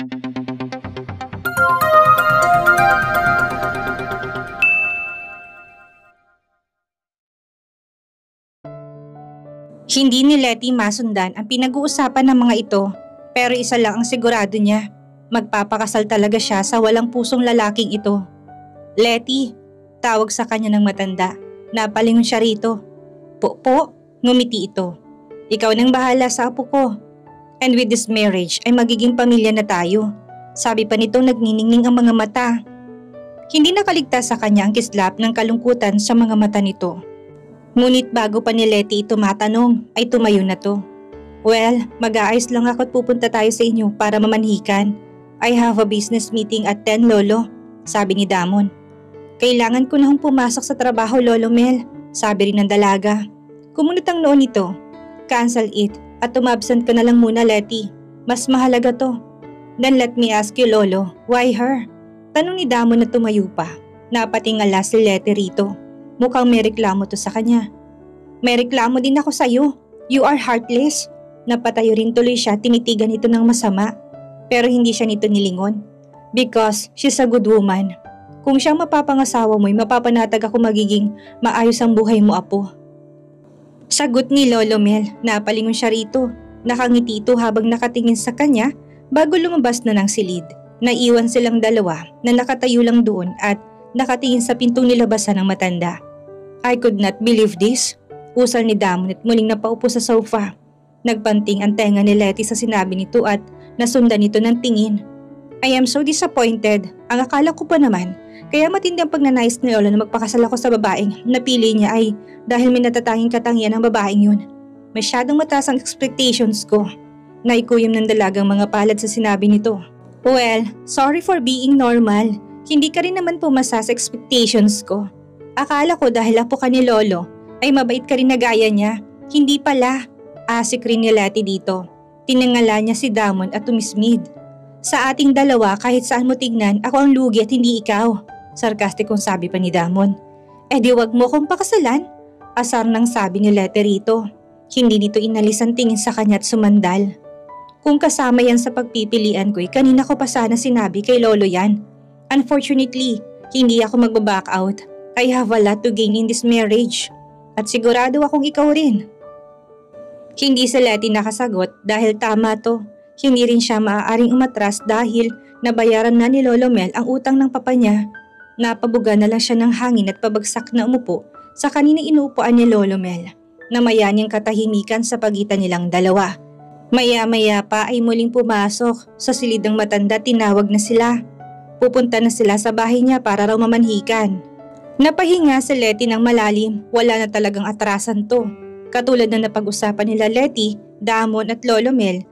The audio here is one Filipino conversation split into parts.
Hindi ni Letty masundan ang pinag-uusapan ng mga ito, pero isa lang ang sigurado niya. Magpapakasal talaga siya sa walang pusong lalaking ito. Letty, tawag sa kanya ng matanda. Napalingon siya rito. Po, ngumiti ito. Ikaw nang bahala sa apo ko. And with this marriage ay magiging pamilya na tayo. Sabi pa nito nagniningning ang mga mata. Hindi nakaligtas sa kanya ang kislap ng kalungkutan sa mga mata nito. Ngunit bago pa ni Letty ito matanong ay tumayo na to. Well, mag-aayos lang ako at pupunta tayo sa inyo para mamanhikan. I have a business meeting at 10 lolo, sabi ni Damon. Kailangan ko na hong pumasok sa trabaho lolo Mel, sabi rin ng dalaga. Kumunot ang noon nito. Cancel it at tumabsent ka na lang muna Letty. Mas mahalaga to. Then let me ask you lolo, why her? Tanong ni Damon na tumayo pa. Napatingala si Letty rito. Mukhang may reklamo to sa kanya. May reklamo din ako sa'yo. You are heartless. Napatayo rin tuloy siya, tinitigan ito ng masama. Pero hindi siya nito nilingon. Because she's a good woman. Kung siyang mapapangasawa mo'y mapapanatag ako magiging maayos ang buhay mo apo. Sagot ni Lolo Mel, napalingon siya rito. Nakangiti ito habang nakatingin sa kanya bago lumabas na ng silid. Naiwan silang dalawa na nakatayo lang doon at nakatingin sa pintong nilabasan ng matanda. I could not believe this. Usal ni Damon at muling napaupo sa sofa. Nagpanting ang tenga ni Letty sa sinabi nito at nasundan nito ng tingin. I am so disappointed. Ang akala ko pa naman, kaya matindi ang pagnanais ni Lola na magpakasal ako sa babaeng napili niya ay dahil may natatanging katangian ng babaeng yun. Masyadong mataas ang expectations ko. Naikuyom ng dalagang mga palad sa sinabi nito. Well, sorry for being normal. Hindi ka rin naman pumasa sa expectations ko. Akala ko dahil apo ka ni Lolo ay mabait ka rin na gaya niya. Hindi pala. Asik rin ni Letty dito. Tinangala niya si Damon at tumismid. Sa ating dalawa kahit saan mo tignan ako ang lugi at hindi ikaw. Sarkastikong sabi pa ni Damon. Eh di wag mo kong pakasalan. Asar nang sabi ni Letty rito. Hindi nito inalis ang tingin sa kanya at sumandal. Kung kasama yan sa pagpipilian ko'y kanina ko pa sana sinabi kay Lolo yan. Unfortunately, hindi ako magbaback out. I have a lot to gain in this marriage. At sigurado akong ikaw rin. Hindi si Letty nakasagot dahil tama to. Hindi rin siya maaaring umatras dahil nabayaran na ni Lolo Mel ang utang ng papa niya. Napabuga na lang siya ng hangin at pabagsak na umupo sa kanina inuupuan ni Lolo Mel. Namayani ang katahimikan sa pagitan nilang dalawa. Maya-maya pa ay muling pumasok. Sa silid ng matanda tinawag na sila. Pupunta na sila sa bahay niya para raw mamanhikan. Napahinga si Letty ng malalim, wala na talagang atrasan to. Katulad na napag-usapan nila Letty, Damon at Lolo Mel,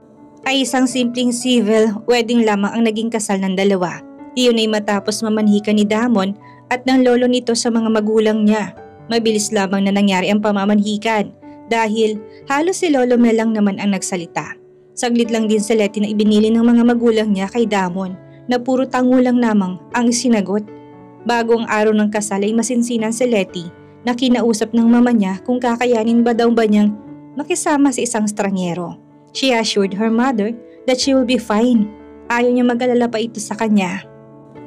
ay isang simpleng civil wedding lamang ang naging kasal ng dalawa. Iyon ay matapos mamanhikan ni Damon at ng lolo nito sa mga magulang niya. Mabilis lamang na nangyari ang pamamanhikan dahil halos si Lolo Mel lang naman ang nagsalita. Saglit lang din si Letty na ibinili ng mga magulang niya kay Damon na puro tangulang namang ang sinagot. Bago ang araw ng kasal ay masinsinan si Letty na kinausap ng mama niya kung kakayanin ba daw ba niyang makisama sa isang strangyero. She assured her mother that she will be fine. Ayaw niya mag-alala pa ito sa kanya.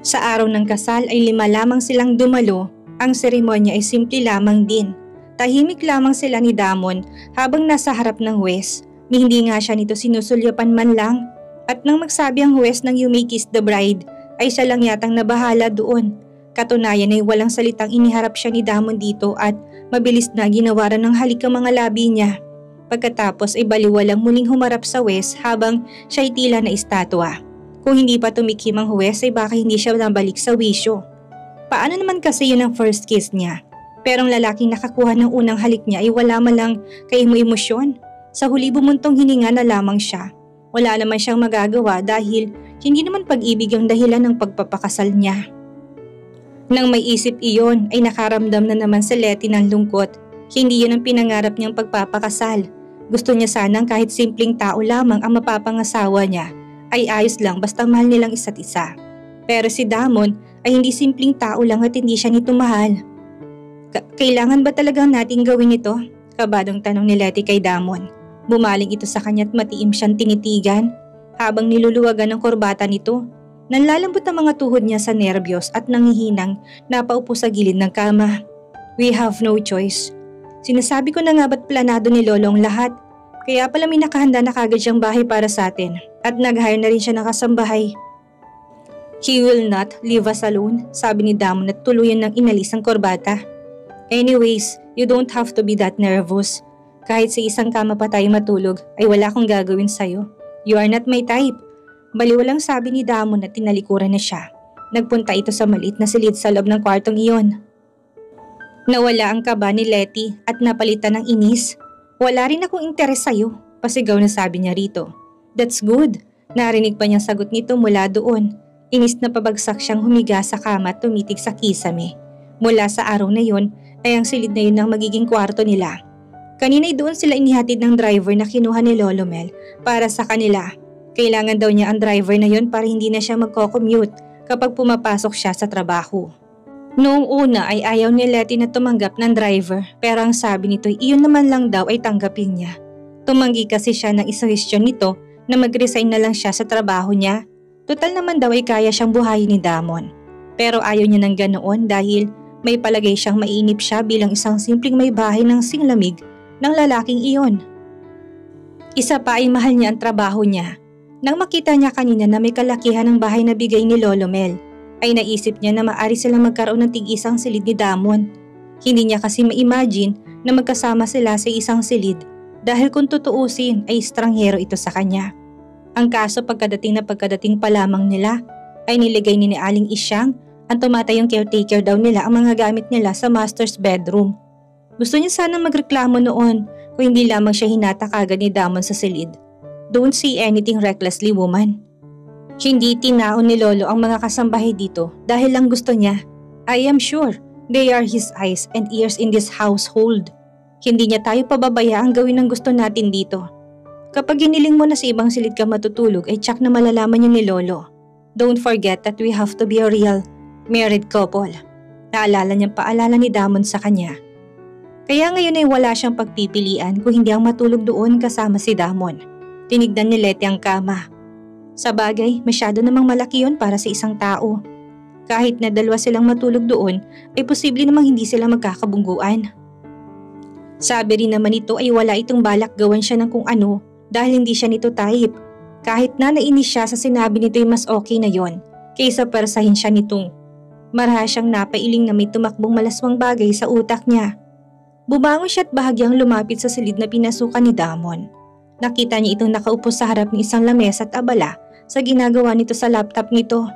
Sa araw ng kasal ay 5 lamang silang dumalo. Ang seremonya ay simple lamang din. Tahimik lamang sila ni Damon habang nasa harap ng huwes. Hindi nga siya nito sinusulyapan man lang. At nang magsabi ang huwes ng "You may kiss the bride" ay siya lang yatang nabahala doon. Katunayan ay walang salitang iniharap siya ni Damon dito at mabilis na ginawaran ng halik ang mga labi niya. Pagkatapos ay baliwalang muling humarap sa huwes habang siya'y tila na estatwa. Kung hindi pa tumikim ang huwes ay baka hindi siya nabalik sa wisyo. Paano naman kasi yun ang first kiss niya? Pero ang lalaking nakakuha ng unang halik niya ay wala malang kaimo-emosyon. Sa huli bumuntong hininga na lamang siya. Wala naman siyang magagawa dahil hindi naman pag-ibig ang dahilan ng pagpapakasal niya. Nang may isip iyon ay nakaramdam na naman si Letty ng lungkot. Hindi yun ang pinangarap niyang pagpapakasal. Gusto niya sanang kahit simpleng tao lamang ang mapapangasawa niya ay ayos lang basta mahal nilang isa't isa. Pero si Damon ay hindi simpleng tao lang at hindi siya nito mahal. Kailangan ba talagang nating gawin ito? Kabadong tanong ni Letty kay Damon. Bumaling ito sa kanya at matiim siyang tinitigan. habang niluluwagan ng kurbata nito. Nanlalambot ang mga tuhod niya sa nerbiyos at nangihinang napaupo sa gilid ng kama. We have no choice. Sinasabi ko na nga ba't planado ni Lolo ang lahat. Kaya pala may nakahanda na kagad siyang bahay para sa atin at nag-hire na rin siya ng kasambahay. He will not leave us alone, sabi ni Damon at tuluyan ng inalis ang kurbata. Anyways, you don't have to be that nervous. Kahit sa isang kama pa tayo matulog ay wala akong gagawin sa'yo. You are not my type. Baliwalang sabi ni Damon at tinalikuran na siya. Nagpunta ito sa maliit na silid sa loob ng kwartong iyon. Nawala ang kaba ni Letty at napalitan ng inis. Wala rin akong interes sa'yo, pasigaw na sabi niya rito. That's good. Narinig pa niyang sagot nito mula doon. Inis na pabagsak siyang humiga sa kama at tumitig sa kisame. Mula sa araw na yon ay ang silid na yun ang magiging kwarto nila. Kanina'y doon sila inihatid ng driver na kinuha ni Lolo Mel para sa kanila. Kailangan daw niya ang driver na yon para hindi na siya magko-commute kapag pumapasok siya sa trabaho. Noong una ay ayaw ni Letty na tumanggap ng driver pero ang sabi nito iyon naman lang daw ay tanggapin niya. Tumanggi kasi siya ng isuhestyon nito na mag-resign na lang siya sa trabaho niya. Total naman daw ay kaya siyang buhayin ni Damon. Pero ayaw niya ng ganoon dahil may palagay siyang mainip siya bilang isang simpleng may bahay ng singlamig ng lalaking iyon. Isa pa ay mahal niya ang trabaho niya. Nang makita niya kanina na may kalakihan ng bahay na bigay ni Lolo Mel, ay naisip niya na maaari silang magkaroon ng tig-isang silid ni Damon. Hindi niya kasi ma-imagine na magkasama sila sa isang silid dahil kung tutuusin ay estranghero ito sa kanya. Ang kaso pagkadating pa lamang nila ay niligay ni Aling Isyang ang tumatayong caretaker daw nila ang mga gamit nila sa master's bedroom. Gusto niya sanang magreklamo noon kung hindi lamang siya hinata kagad ni Damon sa silid. Don't say anything recklessly, woman. Hindi tinaon ni Lolo ang mga kasambahay dito dahil lang gusto niya. I am sure they are his eyes and ears in this household. Hindi niya tayo pababayaan gawin ang gusto natin dito. Kapag giniling mo na sa ibang silid ka matutulog ay tsak na malalaman niya ni Lolo. Don't forget that we have to be a real married couple. Naalala niyang paalala ni Damon sa kanya. Kaya ngayon ay wala siyang pagpipilian kung hindi ang matulog doon kasama si Damon. Tinignan ni Letty ang kama. Sa bagay, masyado namang malaki yon para sa isang tao. Kahit na dalawa silang matulog doon, ay posible namang hindi sila magkakabungguan. Sabi rin naman ito ay wala itong balak gawan siya ng kung ano dahil hindi siya nito type. Kahit na nainis siya sa sinabi nito ay mas okay na yon kaysa persahin siya nitong. Marahas siyang napailing na may tumakbong malaswang bagay sa utak niya. Bumangon siya at bahagyang lumapit sa silid na pinasukan ni Damon. Nakita niya itong nakaupo sa harap ng isang lamesa at abala sa ginagawa nito sa laptop nito.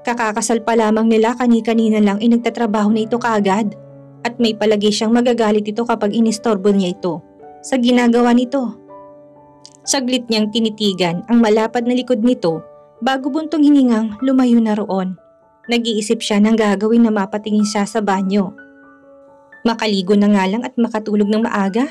Kakakasal pa lamang nila kani-kanina lang ay nagtatrabaho na ito kaagad at may palagi siyang magagalit ito kapag inistorbo niya ito sa ginagawa nito. Saglit niyang tinitigan ang malapad na likod nito bago buntong hiningang lumayo na roon. Nag-iisip siya ng gagawin na mapatingin siya sa banyo. Makaligo na nga lang at makatulog ng maaga.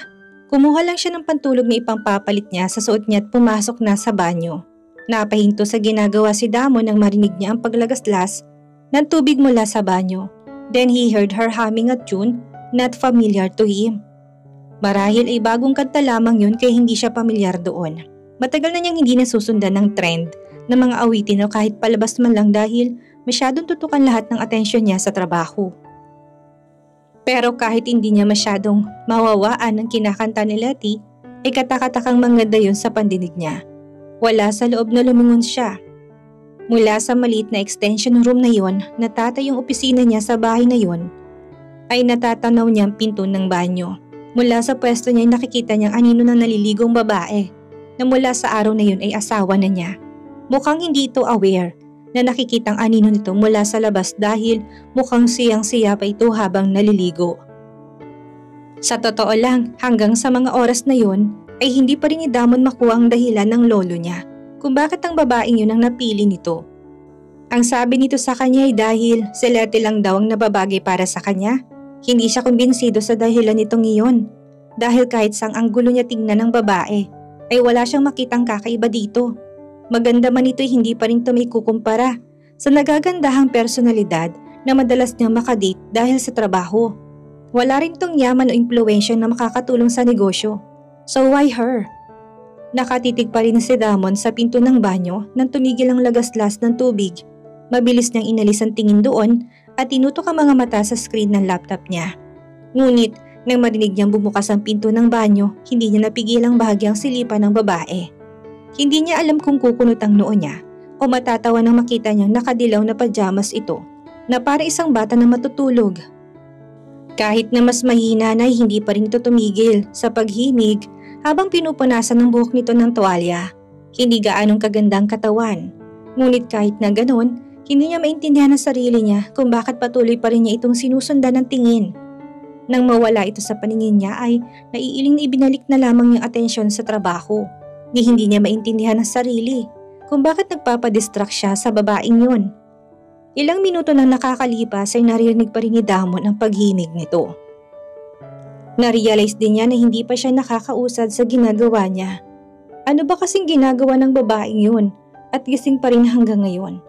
Kumuha lang siya ng pantulog na ipangpapalit niya sa suot niya at pumasok na sa banyo. Napahinto sa ginagawa si Damon nang marinig niya ang paglagaslas ng tubig mula sa banyo. Then he heard her humming a tune not familiar to him. Marahil ay bagong kanta lamang yun kaya hindi siya pamilyar doon. Matagal na niyang hindi nasusundan ng trend ng mga awitin o kahit palabas man lang dahil masyadong tutukan lahat ng atensyon niya sa trabaho. Pero kahit hindi niya masyadong mawawaan ng kinakanta ni Letty, ay katakatakang maganda yun sa pandinig niya. Wala sa loob na lumingon siya. Mula sa maliit na extension room na yon, natatay yung opisina niya sa bahay na yon, ay natatanaw niya ang pinto ng banyo. Mula sa pwesto niya ay nakikita niyang anino ng naliligong babae na mula sa araw na yun ay asawa na niya. Mukhang hindi ito aware na nakikitang anino nito mula sa labas dahil mukhang siyang-siya pa ito habang naliligo. Sa totoo lang, hanggang sa mga oras na yon ay hindi pa rin ni Damon makuha ang dahilan ng lolo niya kung bakit ang babaeng yun ang napili nito. Ang sabi nito sa kanya ay dahil si Letty lang daw ang nababagay para sa kanya. Hindi siya kumbinsido sa dahilan nitong iyon dahil kahit sang anggulo niya tingnan ng babae ay wala siyang makitang kakaiba dito. Maganda man ito'y hindi pa rin ito may kukumpara sa nagagandahang personalidad na madalas niyang makadate dahil sa trabaho. Wala rin tong yaman o impluwensya na makakatulong sa negosyo. So why her? Nakatitig pa rin si Damon sa pinto ng banyo nang tumigil ang lagaslas ng tubig. Mabilis niyang inalis ang tingin doon at tinutok ang mga mata sa screen ng laptop niya. Ngunit nang marinig niyang bumukas ang pinto ng banyo, hindi niya napigilang bahagyang silipan ng babae. Hindi niya alam kung kukunot ang noo niya o matatawa nang makita niyang nakadilaw na pajamas ito na para isang bata na matutulog. Kahit na mas mahina na hindi pa rin ito tumigil sa paghimig habang pinupunasan ng buhok nito ng tuwalya. Hindi gaanong kagandang katawan. Ngunit kahit na ganoon, hindi niya maintindihan ang sarili niya kung bakit patuloy pa rin niya itong sinusundan ng tingin. Nang mawala ito sa paningin niya ay naiiling na ibinalik na lamang niyang atensyon sa trabaho. Hindi niya maintindihan ang sarili kung bakit nagpapadistract siya sa babaeng yun. Ilang minuto nang nakakalipas ay naririnig pa rin ni Damon ang paghimig nito. Narealize din niya na hindi pa siya nakakausad sa ginagawa niya. Ano ba kasing ginagawa ng babaeng yun at gising pa rin hanggang ngayon?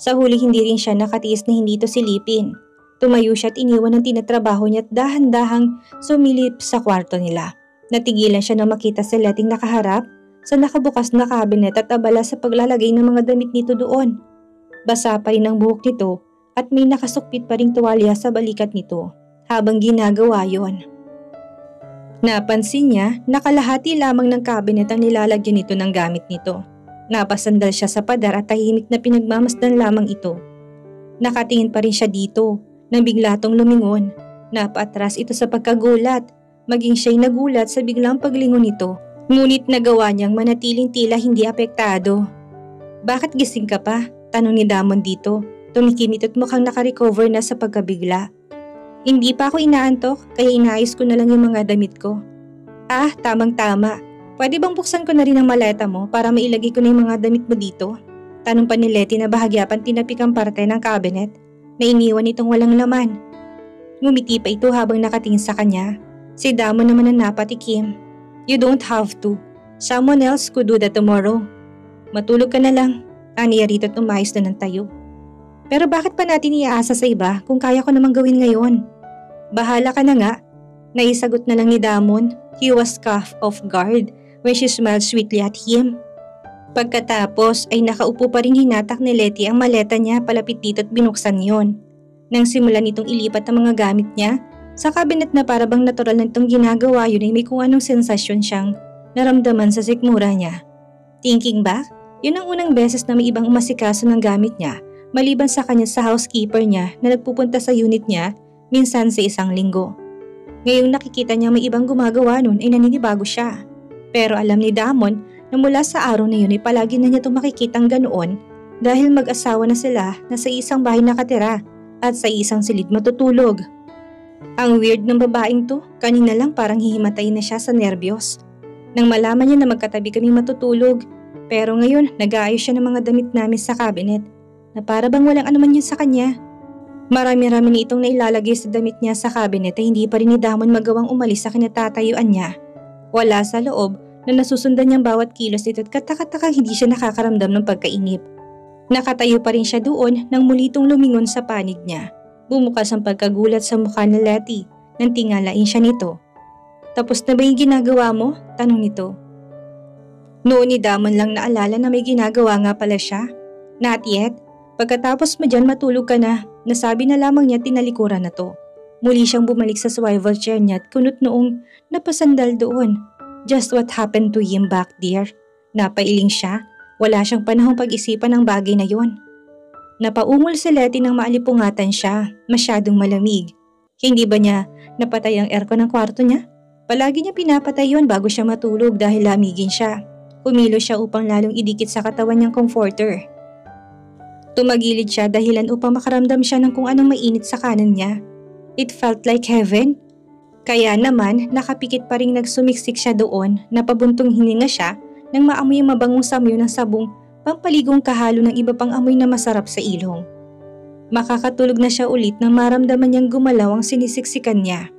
Sa huli hindi rin siya nakatiis na hindi ito silipin. Tumayo siya at iniwan ang tinatrabaho niya at dahan-dahang sumilip sa kwarto nila. Natigilan siya nang makita si Letty nakaharap sa nakabukas na cabinet at abala sa paglalagay ng mga damit nito doon. Basa pa rin ang buhok nito at may nakasukpit pa ring tuwalya sa balikat nito habang ginagawa yon. Napansin niya na kalahati lamang ng cabinet ang nilalagyan nito ng gamit nito. Napasandal siya sa padar at tahimik na pinagmamasdan lamang ito. Nakatingin pa rin siya dito nang bigla tong lumingon. Napaatras ito sa pagkagulat, maging siya'y nagulat sa biglang paglingon nito. Ngunit nagawa niyang manatiling tila hindi apektado. "Bakit gising ka pa?" tanong ni Damon dito. Tumikimit at mukhang nakarecover na sa pagkabigla. "Hindi pa ako inaantok kaya inaayos ko na lang yung mga damit ko." "Ah, tamang-tama. Pwede bang buksan ko na rin ang maleta mo para mailagay ko na yung mga damit mo dito?" Tanong pa ni Letty na bahagya pang tinapik ang parte ng cabinet na iniwan itong walang laman. Ngumiti pa ito habang nakatingin sa kanya. Si Damon naman ang napatikim. "You don't have to. Someone else could do that tomorrow. Matulog ka na lang." Aniya rito at umayos na ng tayo. "Pero bakit pa natin iaasa sa iba kung kaya ko namang gawin ngayon?" "Bahala ka na nga." Naisagot na lang ni Damon. He was caught off guard when she smiled sweetly at him. Pagkatapos ay nakaupo pa rin hinatak ni Letty ang maleta niya palapit dito at binuksan yon. Nang simulan itong ilipat ang mga gamit niya sa cabinet na para bang natural na itong ginagawa yun ay may kung anong sensasyon siyang naramdaman sa sikmura niya. Thinking back, yun ang unang beses na may ibang umasikaso ng gamit niya maliban sa kanya sa housekeeper niya na nagpupunta sa unit niya minsan sa isang linggo. Ngayong nakikita niya may ibang gumagawa nun ay naninibago siya. Pero alam ni Damon na mula sa araw na yun ay palagi na niya itong makikitang ganoon dahil mag-asawa na sila na sa isang bahay nakatira at sa isang silid matutulog. Ang weird ng babaeng to, kanina lang parang hihimatay na siya sa nerbiyos. Nang malaman niya na magkatabi kami matutulog, pero ngayon nag-aayos siya ng mga damit namin sa cabinet na para bang walang anuman yun sa kanya. Marami-rami na itong nailalagay sa damit niya sa cabinet ay hindi pa rin ni Damon magawang umalis sa kinatatayuan niya. Wala sa loob na nasusundan niyang bawat kilos nito at katakataka hindi siya nakakaramdam ng pagkainip. Nakatayo pa rin siya doon nang muli itong lumingon sa panig niya. Bumukas ang pagkagulat sa mukha ni Letty nang tingalain siya nito. "Tapos na ba yung ginagawa mo?" tanong nito. Noon ni Damon lang naalala na may ginagawa nga pala siya. "Not yet. Pagkatapos mo dyan matulog ka na." Nasabi na lamang niya tinalikuran na to. Muli siyang bumalik sa swivel chair niya at kunot noong napasandal doon. Just what happened to him back there? Napailing siya. Wala siyang panahong pag-isipan ng bagay na yon. Napaungol si Letty nang maalipungatan siya. Masyadong malamig. Hindi ba niya napatay ang aircon ng kwarto niya? Palagi niya pinapatay yon bago siya matulog dahil lamigin siya. Kumilos siya upang lalong idikit sa katawan niyang comforter. Tumagilid siya dahilan upang makaramdam siya ng kung anong mainit sa kanan niya. It felt like heaven. Kaya naman nakapikit pa ring nagsumiksik siya doon na pabuntong hininga siya nang maamoy ang mabangong samyo ng sabong pampaligong kahalo ng iba pang amoy na masarap sa ilong. Makakatulog na siya ulit nang maramdaman niyang gumalaw ang sinisiksikan niya.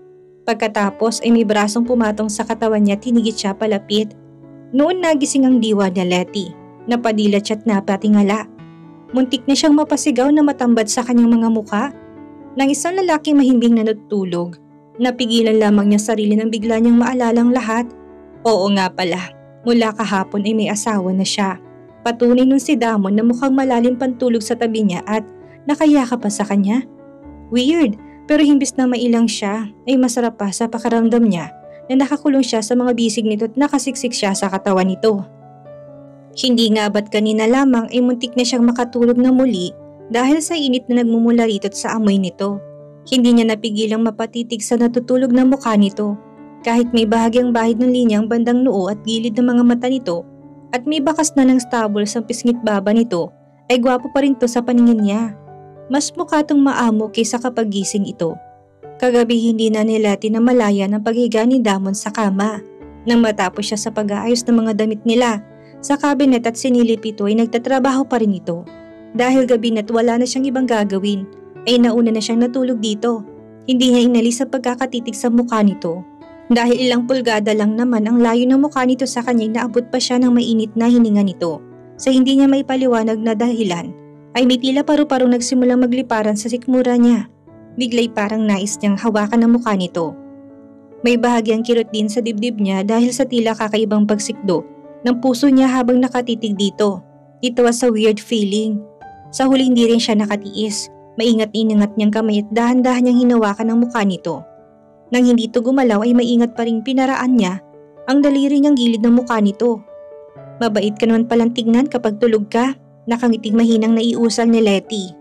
Pagkatapos ay may brasong pumatong sa katawan niya at hinigit siya palapit. Noon nagising ang diwa ni Letty. Napadilat siya at napatingala. Muntik na siyang mapasigaw na matambad sa kanyang mga muka. Nang isang lalaking mahimbing na natutulog, napigilan lamang niya sarili nang bigla niyang maalalang lahat. Oo nga pala, Mula kahapon ay may asawa na siya. Patunay nun si Damon na mukhang malalim pantulog sa tabi niya at nakayakap pa sa kanya. Weird, pero himbis na mailang siya ay masarap pa sa pakiramdam niya na nakakulong siya sa mga bisig nito at nakasiksik siya sa katawan nito. Hindi nga ba't kanina lamang ay muntik na siyang makatulog na muli dahil sa init na nagmumula rito at sa amoy nito. Hindi niya napigilang mapatitig sa natutulog na mukha nito. Kahit may bahagyang bahid ng linyang bandang noo at gilid ng mga mata nito at may bakas na ng stubble sa pisngit baba nito, ay gwapo pa rin to sa paningin niya. Mas mukha tong maamo kaysa kapag gising ito. Kagabi hindi na nila tinamalaya ng paghiga ni Damon sa kama. Nang matapos siya sa pag-aayos ng mga damit nila sa cabinet at sinilip ito ay nagtatrabaho pa rin ito. Dahil gabi na't wala na siyang ibang gagawin, ay nauna na siyang natulog dito. Hindi niya inalis sa pagkakatitig sa mukha nito. Dahil ilang pulgada lang naman ang layo ng mukha nito sa kanya, naabot pa siya ng mainit na hininga nito. Sa hindi niya maipaliwanag na dahilan, ay may tila paru-parong nagsimulang magliparan sa sikmura niya. Bigla'y parang nais niyang hawakan ang mukha nito. May bahagyang kirot din sa dibdib niya dahil sa tila kakaibang pagsikdo ng puso niya habang nakatitig dito. Ito was a weird feeling. Sa huli hindi rin siya nakatiis. Maingat-inangat niyang kamay at dahan-dahan niyang hinawakan ang mukha nito. Nang hindi ito gumalaw ay maingat pa rin pinaraan niya ang daliri niyang gilid ng mukha nito. Mabait ka naman palang tignan kapag tulog ka, nakangiting mahinang naiusal ni Letty.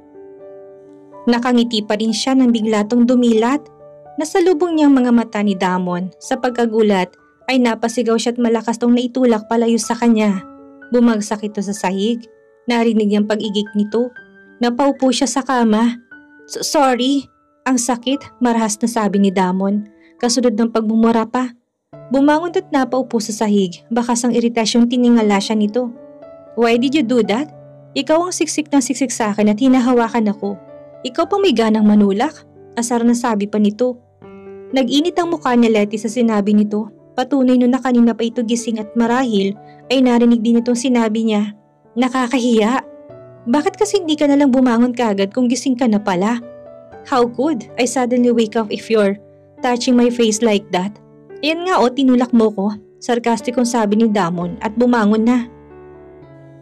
Nakangiti pa rin siya nang bigla tong dumilat. Nasalubong niyang mga mata ni Damon. Sa pagkagulat ay napasigaw siya at malakas tong naitulak palayo sa kanya. Bumagsak ito sa sahig. Narinig niyang pag-igik nito. Napaupo siya sa kama. Sorry. Ang sakit, marahas na sabi ni Damon, kasunod ng pagmumura pa. Bumangon at napaupo sa sahig, bakas ang iritasyon tiningala siya nito. Why did you do that? Ikaw ang siksik na siksik sa akin at hinahawakan ako. Ikaw pang may ganang manulak? Asar na sabi pa nito. Nag-init ang mukha ni Letty sa sinabi nito. Patunay nun na kanina pa ito gising at marahil ay narinig din itong sinabi niya. Nakakahiya. Bakit kasi hindi ka nalang bumangon kaagad kung gising ka na pala? How could I suddenly wake up if you're touching my face like that? Ayan nga tinulak mo ko, sarkastikong sabi ni Damon at bumangon na.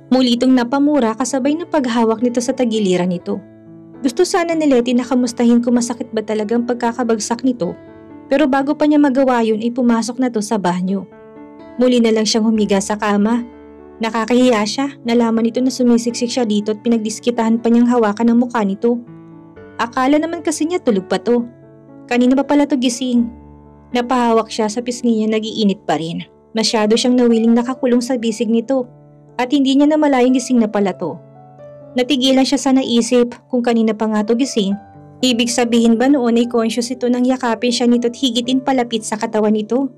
Muli itong napamura kasabay ng paghawak nito sa tagiliran nito. Gusto sana ni Letty na kamustahin kung masakit ba talagang pagkakabagsak nito, pero bago pa niya magawa yun ay pumasok na to sa banyo. Muli na lang siyang humiga sa kama. Nakakahiya siya, nalaman nito na sumisiksik siya dito at pinagdiskitahan pa niyang hawakan ang mukha nito. Akala naman kasi niya tulog pa to. Kanina pa pala to gising. Napahawak siya sa pisngi niya, nagiinit pa rin. Masyado siyang nawiling nakakulong sa bisig nito at hindi niya namalayang gising na pala to. Natigilan siya sa naisip kung kanina pa nga to gising. Ibig sabihin ba noon ay conscious ito nang yakapin siya nito at higitin palapit sa katawan nito?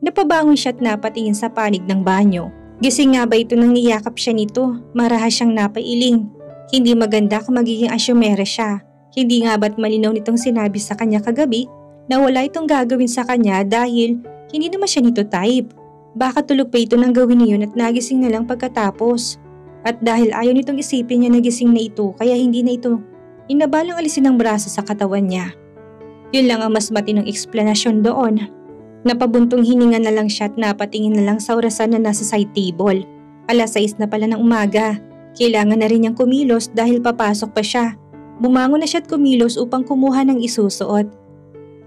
Napabangon siya at napatingin sa panig ng banyo. Gising nga ba ito nang niyakap siya nito? Marahas siyang napailing. Hindi maganda kung magiging asyumere siya. Hindi nga ba't malinaw nitong sinabi sa kanya kagabi na wala itong gagawin sa kanya dahil hindi naman siya nito type. Baka tulog pa ito nang gawin niyon at nagising na lang pagkatapos. At dahil ayaw nitong isipin niya nagising na ito kaya hindi na ito inabalang alisin ang braso sa katawan niya. Yun lang ang mas matinong eksplanasyon doon. Napabuntong hininga na lang siya at napatingin na lang sa orasan na nasa side table. 6:00 na pala ng umaga. Kailangan na rin niyang kumilos dahil papasok pa siya. Bumangon na siya at kumilos upang kumuha ng isusuot.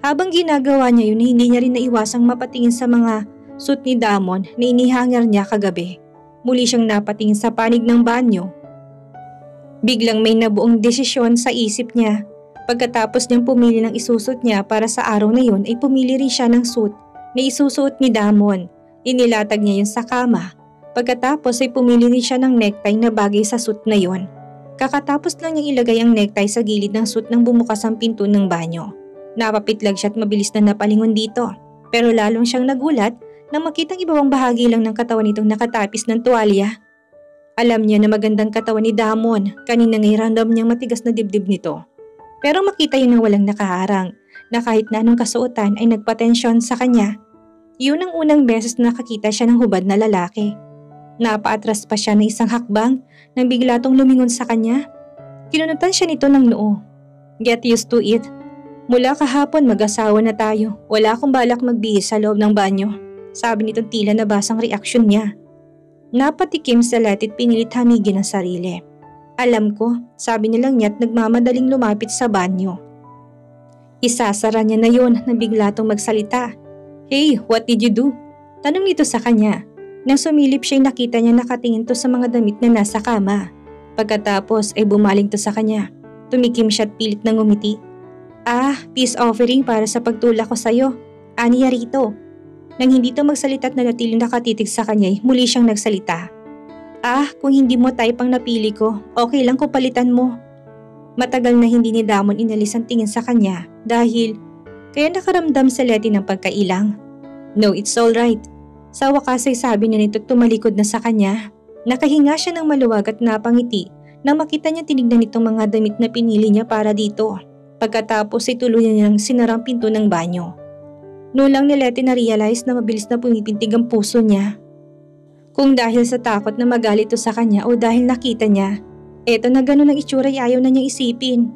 Habang ginagawa niya yun, hindi niya rin naiwasang mapatingin sa mga suit ni Damon na inihanger niya kagabi. Muli siyang napatingin sa panig ng banyo. Biglang may nabuong desisyon sa isip niya. Pagkatapos niyang pumili ng isusuot niya para sa araw na yun ay pumili rin siya ng suit na isusuot ni Damon. Inilatag niya yun sa kama. Pagkatapos ay pumili rin siya ng necktie na bagay sa suit na yun. Kakatapos lang niyang ilagay ang necktie sa gilid ng suit nang bumukas ang pinto ng banyo. Napapitlag siya at mabilis na napalingon dito. Pero lalong siyang nagulat nang makitang ibabang bahagi lang ng katawan nitong nakatapis ng tuwalya. Alam niya na magandang katawan ni Damon, kanina ngay random niyang matigas na dibdib nito. Pero makita yun na walang nakaharang, na kahit na anong kasuotan ay nagpatensyon sa kanya. Yun ang unang beses na nakakita siya ng hubad na lalaki. Napaatras pa siya ng isang hakbang nang bigla tong lumingon sa kanya. Kinunutan siya nito ng noo. Get used to it. Mula kahapon mag-asawa na tayo. Wala akong balak magbihis sa loob ng banyo. sabi nitong tila nabasang reaksyon niya. Napatikim si Letty at pinilit hamigin ang sarili. Alam ko, sabi nilang niya at nagmamadaling lumapit sa banyo. Isasara niya na yon nang bigla tong magsalita. Hey, what did you do? Tanong nito sa kanya. Nang sumilip siya'y nakita niya nakatingin to sa mga damit na nasa kama. Pagkatapos ay bumaling to sa kanya. Tumikim siya at pilit na ngumiti. Peace offering para sa pagtulak ko sa'yo. Aniya rito. Nang hindi to magsalita at nanatiling nakatitig sa kanya, muli siyang nagsalita. Kung hindi mo type ang napili ko, okay lang kung palitan mo. Matagal na hindi ni Damon inalis ang tingin sa kanya dahil kaya nakaramdam si Letty ng pagkailang. No, it's alright. Sa wakas ay sabi niya nito tumalikod na sa kanya. Nakahinga siya ng maluwag at napangiti nang makita niya tinignan nitong mga damit na pinili niya para dito. Pagkatapos ay tuluyan niyang sinarang pinto ng banyo. Noon lang ni Letty na-realize na mabilis na pumipintig ang puso niya. Kung dahil sa takot na magalit to sa kanya o dahil nakita niya, eto na ganun ang itsura ay ayaw na niyang isipin.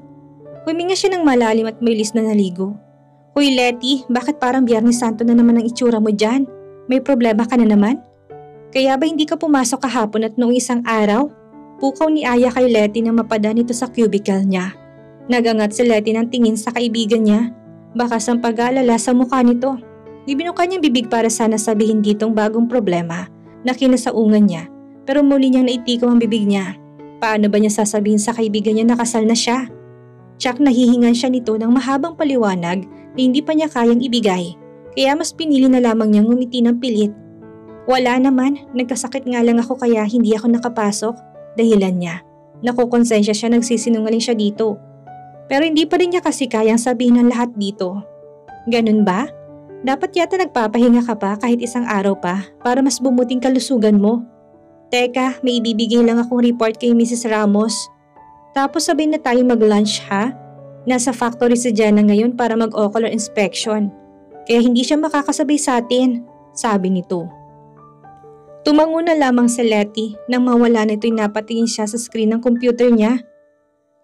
Huminga siya ng malalim at mailis na naligo. Hoy Letty, bakit parang Biyernes Santo na naman ang itsura mo dyan? May problema ka na naman? Kaya ba hindi ka pumasok kahapon at noong isang araw? Pukaw ni Aya kay Letty na mapada nito sa cubicle niya. Nagangat si Letty ng tingin sa kaibigan niya. Bakas ang pag-aalala sa mukha nito. Ibinuka niyang bibig para sana sabihin ditong bagong problema na kinasaungan niya pero muli niyang naitikaw ang bibig niya. Paano ba niya sasabihin sa kaibigan niya na kasal na siya? Tsak nahihingan siya nito ng mahabang paliwanag na hindi pa niya kayang ibigay kaya mas pinili na lamang niyang ngumiti ng pilit. Wala naman, nagkasakit nga lang ako kaya hindi ako nakapasok, dahilan niya. Nakukonsensya siya nagsisinungaling siya dito. Pero hindi pa rin niya kasi kayang sabihin ang lahat dito. Ganun ba? Dapat yata nagpapahinga ka pa kahit isang araw pa para mas bumuting kalusugan mo. Teka, may ibibigay lang akong report kay Mrs. Ramos. Tapos sabihin na tayo mag-lunch ha? Nasa factory si Jana ngayon para mag-ocular inspection. Kaya hindi siya makakasabay sa atin, sabi nito. Tumango na lamang si Letty nang mawala na ito'y napatingin siya sa screen ng computer niya.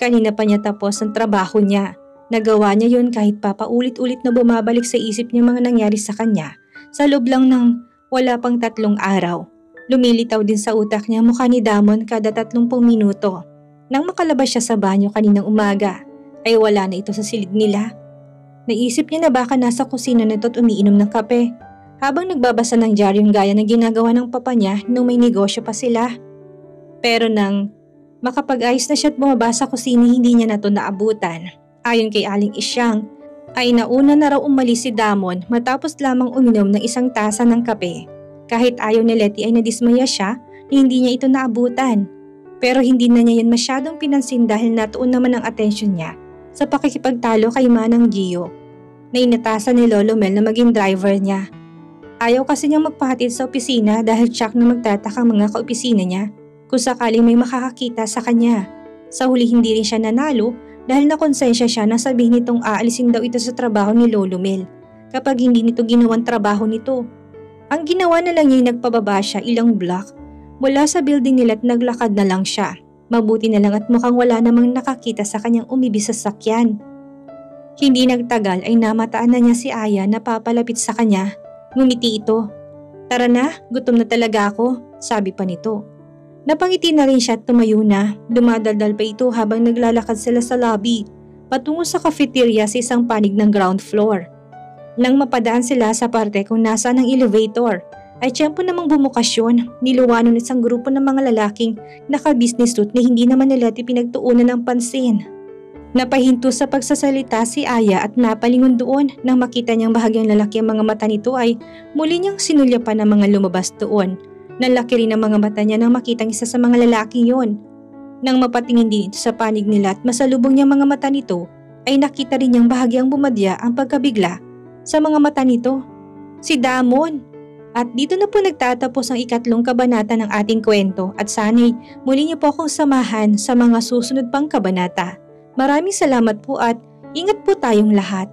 Kanina pa niya tapos ang trabaho niya. Nagawa niya yun kahit papaulit-ulit na bumabalik sa isip niya mga nangyari sa kanya sa loob lang ng wala pang 3 araw. Lumilitaw din sa utak niya mukha ni Damon kada 30 minuto. Nang makalabas siya sa banyo kaninang umaga, ay wala na ito sa silid nila. Naisip niya na baka nasa kusina nito at umiinom ng kape habang nagbabasa ng diaryong gaya ng ginagawa ng papa niya nung may negosyo pa sila. Pero nang makapag-ayos na siya at bumaba sa kusina, hindi niya na ito naabutan. Ayon kay Aling Isyang, ay nauna na raw umalis si Damon matapos lamang uminom ng isang tasa ng kape. Kahit ayaw ni Letty ay nadismaya siya na hindi niya ito naabutan. Pero hindi na niya yan masyadong pinansin dahil natuon naman ang atensyon niya sa pakikipagtalo kay Manang Gio na inatasan ni Lolo Mel na maging driver niya. Ayaw kasi niyang magpahatid sa opisina dahil tsak na magtataka mga kaopisina niya kung sakaling may makakakita sa kanya. Sa huli hindi rin siya nanalo dahil nakonsensya siya na sabihin nitong aalisin daw ito sa trabaho ni Lolo Mel kapag hindi nito ginawang trabaho nito. Ang ginawa na lang niya ay nagpababa siya ilang block mula sa building nila at naglakad na lang siya. Mabuti na lang at mukhang wala namang nakakita sa kanyang umibis sa sakyan. Hindi nagtagal ay namataan na niya si Aya na papalapit sa kanya. Ngumiti ito. Tara na, gutom na talaga ako, sabi pa nito. Napangiti na rin siya at tumayo na. Dumadaldal pa ito habang naglalakad sila sa lobby patungo sa cafeteria sa isang panig ng ground floor. Nang mapadaan sila sa parte kung nasaan ang elevator, ay tiyempo namang bumukasyon. Niluwanan isang grupo ng mga lalaking naka-business suit na hindi naman nila pinagtuunan ng pansin. Napahinto sa pagsasalita si Aya at napalingon doon nang makita niyang bahagyang lalaki ang mga mata nito ay muli niyang sinulyapan ng mga lumabas doon. Nalaki rin ang mga mata niya nang makitang isa sa mga lalaking yon. Nang mapatingin din ito sa panig nila at masalubong niyang mga mata nito, ay nakita rin niyang bahagyang bumadya ang pagkabigla sa mga mata nito. Si Damon! At dito na po nagtatapos ang 3 kabanata ng ating kwento at sana'y muli niyo po akong samahan sa mga susunod pang kabanata. Maraming salamat po at ingat po tayong lahat.